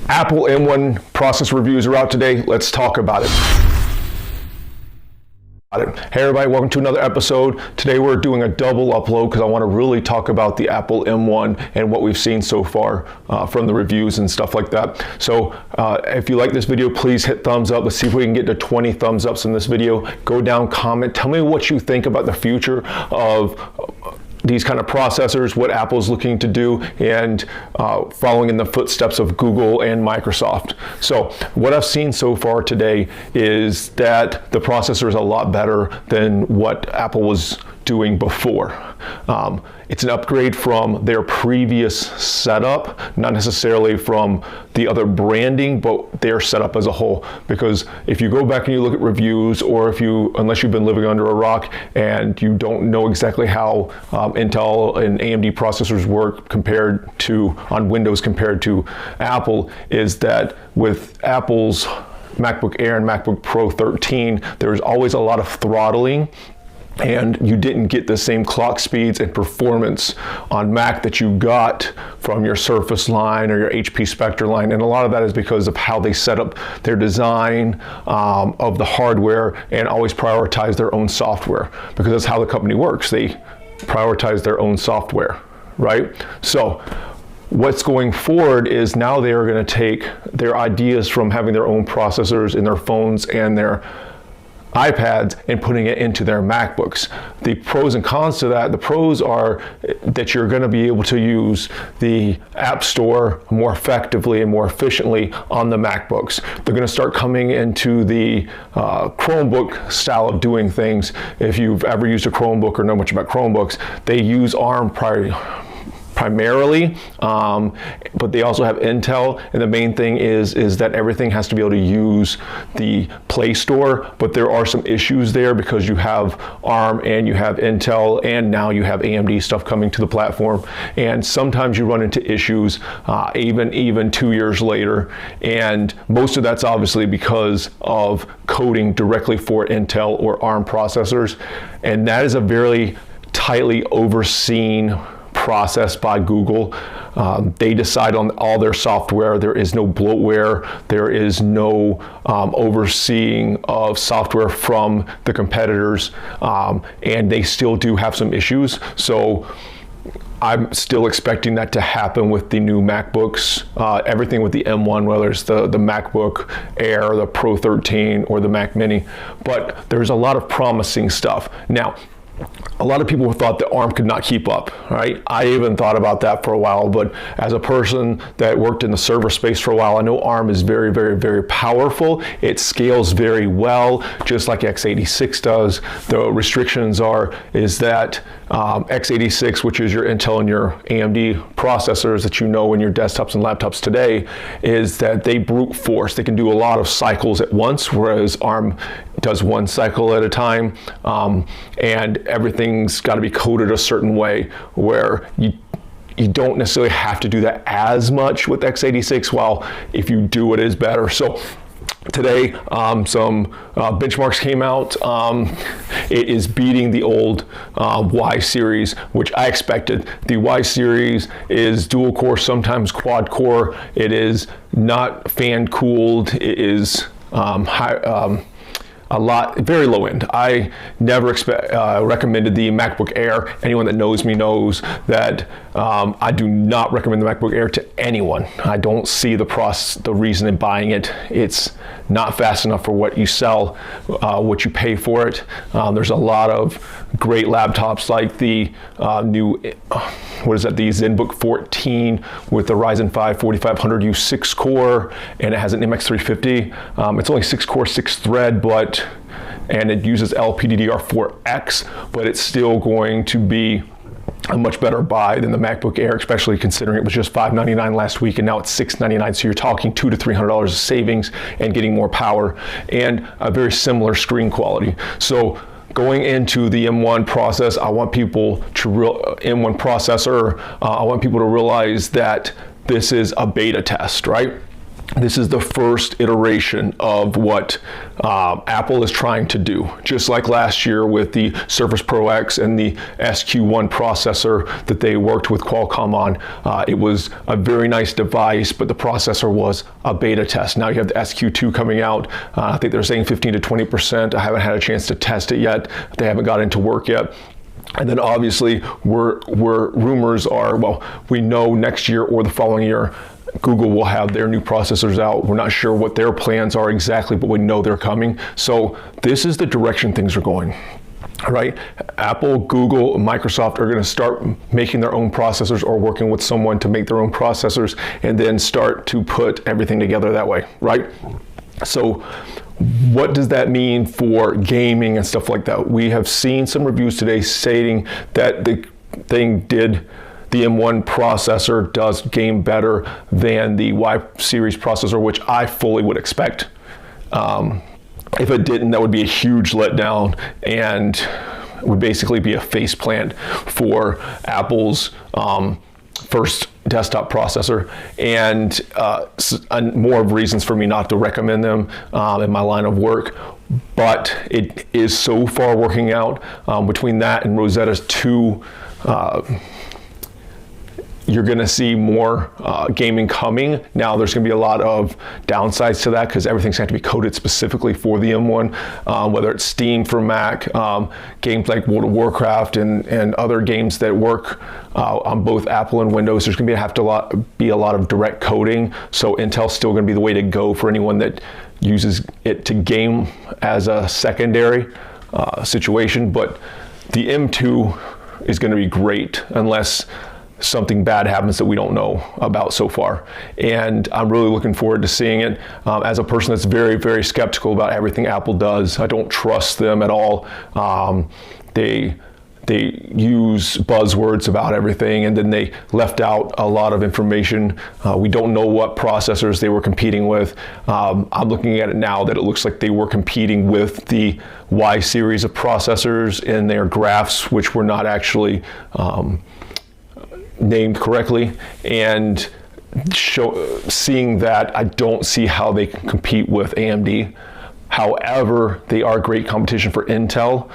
Apple M1 processor reviews are out today. Let's talk about it. Hey everybody, welcome to another episode. Today we're doing a double upload because I want to really talk about the Apple M1 and what we've seen so far from the reviews and stuff like that. So if you like this video, please hit thumbs up. Let's see if we can get to 20 thumbs ups in this video. Go down, comment, tell me what you think about the future of these kind of processors, what Apple's looking to do, and following in the footsteps of Google and Microsoft. So what I've seen so far today is that the processor is a lot better than what Apple was doing before. It's an upgrade from their previous setup, not necessarily from the other branding, but their setup as a whole. Because if you go back and you look at reviews, or unless you've been living under a rock and you don't know exactly how Intel and AMD processors work on Windows compared to Apple, is that with Apple's MacBook Air and MacBook Pro 13, there's always a lot of throttling, and you didn't get the same clock speeds and performance on Mac that you got from your Surface line or your HP Spectre line. And a lot of that is because of how they set up their design of the hardware and always prioritize their own software, because that's how the company works. They prioritize their own software, right? So what's going forward is now they are going to take their ideas from having their own processors in their phones and their iPads and putting it into their MacBooks. The pros and cons to that: the pros are that you're going to be able to use the App Store more effectively and more efficiently on the MacBooks. They're going to start coming into the Chromebook style of doing things. If you've ever used a Chromebook or know much about Chromebooks, they use ARM primarily, but they also have Intel, and the main thing is that everything has to be able to use the Play Store, but there are some issues there because you have ARM and you have Intel, and now you have AMD stuff coming to the platform, and sometimes you run into issues even 2 years later, and most of that's obviously because of coding directly for Intel or ARM processors, and that is a very tightly overseen process by Google. They decide on all their software. There is no bloatware. There is no overseeing of software from the competitors, and they still do have some issues. So I'm still expecting that to happen with the new MacBooks, everything with the M1, whether it's the MacBook Air, the Pro 13, or the Mac Mini. But there's a lot of promising stuff. Now, a lot of people thought that ARM could not keep up, right? I even thought about that for a while, but as a person that worked in the server space for a while, I know ARM is very, very, very powerful. It scales very well, just like x86 does. The restrictions is that x86, which is your Intel and your AMD processors that you know in your desktops and laptops today, is that they brute force. They can do a lot of cycles at once, whereas ARM does one cycle at a time, and everything's got to be coded a certain way where you don't necessarily have to do that as much with x86, while if you do, it is better. So today, some benchmarks came out. It is beating the old Y series, which I expected. The Y series is dual core, sometimes quad core. It is not fan cooled. It is very low end. I never recommended the MacBook Air. Anyone that knows me knows that I do not recommend the MacBook Air to anyone. I don't see the reason in buying it. It's not fast enough for what you sell, what you pay for it. There's a lot of great laptops like the new, the ZenBook 14 with the Ryzen 5 4500U 6 core, and it has an MX350. It's only 6 core, 6 thread, and it uses LPDDR4X, but it's still going to be a much better buy than the MacBook Air, especially considering it was just $599 last week and now it's $699. So you're talking $200 to $300 of savings and getting more power and a very similar screen quality. So going into the M1 process, I want people to realize that this is a beta test, right? this is the first iteration of what Apple is trying to do. Just like last year with the Surface Pro X and the SQ1 processor that they worked with Qualcomm on. It was a very nice device, but the processor was a beta test. Now you have the SQ2 coming out. I think they're saying 15 to 20%. I haven't had a chance to test it yet. They haven't got into work yet. And then obviously where rumors are, well, we know next year or the following year, Google will have their new processors out. We're not sure what their plans are exactly, but we know they're coming. So this is the direction things are going, right? Apple, Google, Microsoft are going to start making their own processors or working with someone to make their own processors and then start to put everything together that way, right? So what does that mean for gaming and stuff like that? We have seen some reviews today stating that the M1 processor does game better than the Y series processor, which I fully would expect. If it didn't, that would be a huge letdown and would basically be a faceplant for Apple's first desktop processor, and more of reasons for me not to recommend them in my line of work. But it is so far working out. Between that and Rosetta 2, you're going to see more gaming coming. Now there's going to be a lot of downsides to that because everything's going to be coded specifically for the M1, whether it's Steam for Mac, games like World of Warcraft and other games that work on both Apple and Windows. There's going to have to be a lot of direct coding. So Intel's still going to be the way to go for anyone that uses it to game as a secondary situation. But the M2 is going to be great unless something bad happens that we don't know about so far. And I'm really looking forward to seeing it. As a person that's very, very skeptical about everything Apple does, I don't trust them at all. They use buzzwords about everything, and then they left out a lot of information. We don't know what processors they were competing with. I'm looking at it now that it looks like they were competing with the Y series of processors in their graphs, which were not actually named correctly, and seeing that, I don't see how they can compete with AMD. However, they are great competition for Intel,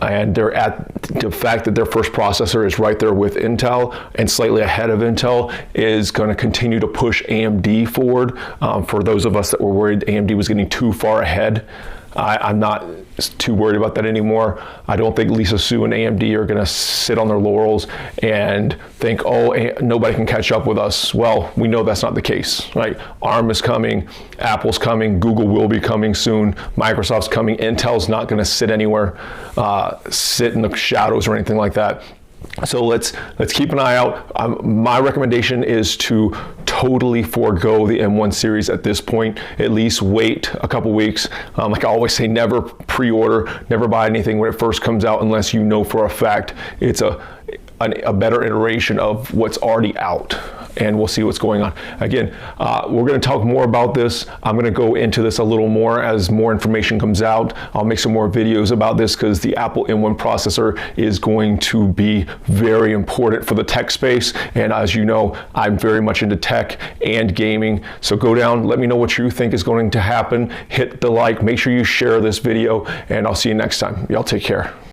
and they're at the fact that their first processor is right there with Intel and slightly ahead of Intel is going to continue to push AMD forward. For those of us that were worried AMD was getting too far ahead, I'm not too worried about that anymore. I don't think Lisa Su and AMD are going to sit on their laurels and think, oh, nobody can catch up with us. Well, we know that's not the case, right? ARM is coming, Apple's coming, Google will be coming soon, Microsoft's coming, Intel's not going to sit anywhere, sit in the shadows or anything like that. So let's keep an eye out. My recommendation is to totally forego the M1 series at this point. At least wait a couple weeks. Like I always say, never pre-order, never buy anything when it first comes out unless you know for a fact it's a better iteration of what's already out. And we'll see what's going on. Again, we're going to talk more about this. I'm going to go into this a little more as more information comes out. I'll make some more videos about this because the Apple M1 processor is going to be very important for the tech space. And as you know, I'm very much into tech and gaming. So go down, let me know what you think is going to happen. Hit the like, make sure you share this video, and I'll see you next time. Y'all take care.